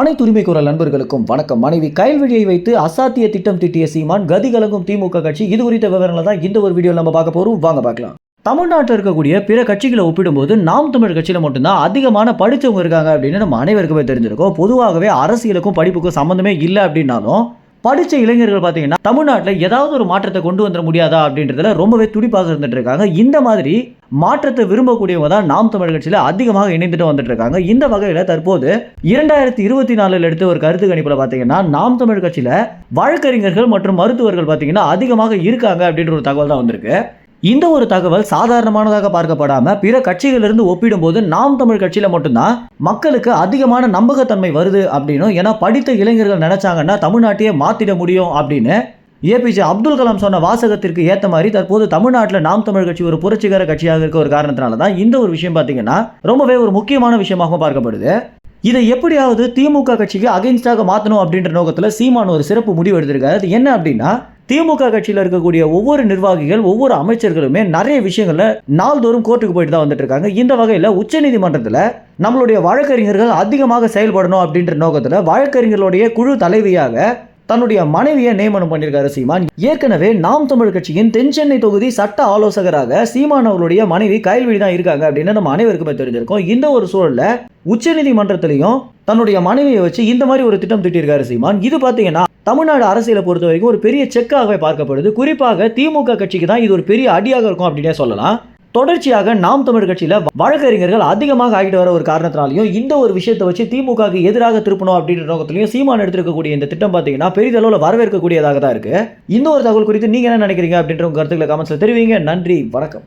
அனைத்து உரிமை குரல் நண்பர்களுக்கும் வணக்கம். மனைவி கயல்விழியை வைத்து அசாத்திய திட்டம் தீட்டிய சீமான், கதி கலங்கும் திமுக கட்சி. இது குறித்த விவரங்களை தான் இந்த ஒரு வீடியோ நம்ம பார்க்க போறோம். வாங்க பார்க்கலாம். தமிழ்நாட்டில் இருக்கக்கூடிய பிற கட்சிகளை ஒப்பிடும்போது நாம் தமிழ் கட்சியில மட்டும்தான் அதிகமான படித்தவங்க இருக்காங்க அப்படின்னு நம்ம அனைவருக்குமே தெரிஞ்சிருக்கோம். பொதுவாகவே அரசியலுக்கும் படிப்புக்கும் சம்பந்தமே இல்லை அப்படின்னாலும் படித்த இளைஞர்கள் பார்த்தீங்கன்னா தமிழ்நாட்டில் ஏதாவது ஒரு மாற்றத்தை கொண்டு வந்துட முடியாதா அப்படின்றதுல ரொம்பவே துடிப்பாக இருந்துட்டு இருக்காங்க. இந்த மாதிரி மாற்றத்தை விரும்பக்கூடியவங்க தான் நாம் தமிழ் கட்சியில் அதிகமாக இணைந்துட்டு வந்துட்டு இருக்காங்க. இந்த வகையில் தற்போது 2024 எடுத்த ஒரு கருத்து கணிப்பில் பார்த்தீங்கன்னா நாம் தமிழ் கட்சியில் வழக்கறிஞர்கள் மற்றும் மருத்துவர்கள் பார்த்தீங்கன்னா அதிகமாக இருக்காங்க அப்படின்ற ஒரு தகவல் தான் வந்திருக்கு. இந்த ஒரு தகவல் சாதாரணமானதாக பார்க்கப்படாம பிற கட்சிகளிலிருந்து ஒப்பிடும்போது நாம் தமிழ் கட்சியில மட்டும்தான் மக்களுக்கு அதிகமான நம்பகத்தன்மை வருது அப்படின்னும், ஏன்னா படித்த இளைஞர்கள் நினைச்சாங்கன்னா தமிழ்நாட்டையே மாத்திட முடியும் அப்படின்னு ஏபிஜே அப்துல் கலாம் சொன்ன வாசகத்திற்கு ஏற்ற மாதிரி தற்போது தமிழ்நாட்டில் நாம் தமிழ் கட்சி ஒரு புரட்சிகர கட்சியாக இருக்க ஒரு காரணத்தினால தான் இந்த ஒரு விஷயம் பார்த்தீங்கன்னா ரொம்பவே ஒரு முக்கியமான விஷயமாக பார்க்கப்படுது. இதை எப்படியாவது திமுக கட்சிக்கு அகைன்ஸ்டாக மாற்றணும் அப்படின்ற நோக்கத்தில் சீமான் ஒரு சிறப்பு முடிவு எடுத்திருக்காரு. அது என்ன அப்படின்னா, திமுக கட்சியில் இருக்கக்கூடிய ஒவ்வொரு நிர்வாகிகள் ஒவ்வொரு அமைச்சர்களுமே நிறைய விஷயங்கள்ல நாள்தோறும் கோர்ட்டுக்கு போயிட்டு தான் வந்துட்டு இருக்காங்க. இந்த வகையில் உச்சநீதிமன்றத்தில் நம்மளுடைய வழக்கறிஞர்கள் அதிகமாக செயல்படணும் அப்படின்ற நோக்கத்தில் வழக்கறிஞர்களுடைய குழு தலைவியாக தன்னுடைய மனைவியை நியமனம் பண்ணியிருக்காரு சீமான். ஏற்கனவே நாம் தமிழ் கட்சியின் தென்சென்னை தொகுதி சட்ட ஆலோசகராக சீமான் அவருடைய மனைவி கயல்விழி தான் இருக்காங்க அப்படின்னு நம்ம அனைவருக்குமே தெரிஞ்சிருக்கோம். இந்த ஒரு சூழல்ல உச்சநீதிமன்றத்திலையும் தன்னுடைய மனைவியை வச்சு இந்த மாதிரி ஒரு திட்டம் திட்டியிருக்காரு சீமான். இது பார்த்தீங்கன்னா தமிழ்நாடு அரசியலை பொறுத்த வரைக்கும் ஒரு பெரிய செக்காகவே பார்க்கப்படுது. குறிப்பாக திமுக கட்சிக்கு தான் இது ஒரு பெரிய அடியாக இருக்கும் அப்படின்னே சொல்லலாம். தொடர்ச்சியாக நாம் தமிழ் கட்சியில் வழக்கறிஞர்கள் அதிகமாக ஆகிட்டு வர ஒரு காரணத்தினாலையும் இந்த ஒரு விஷயத்தை வச்சு திமுகவுக்கு எதிராக திருப்பணும் அப்படின்ற நோக்கத்திலையும் சீமான் எடுத்திருக்கக்கூடிய இந்த திட்டம் பார்த்தீங்கன்னா பெரிதளவில் வரவேற்கக்கூடியதாக தான் இருக்கு. இந்த ஒரு தகவல் குறித்து நீங்க என்ன நினைக்கிறீங்க அப்படின்ற கருத்துக்களை கமெண்ட்ஸ்ல தெரிவிங்க. நன்றி, வணக்கம்.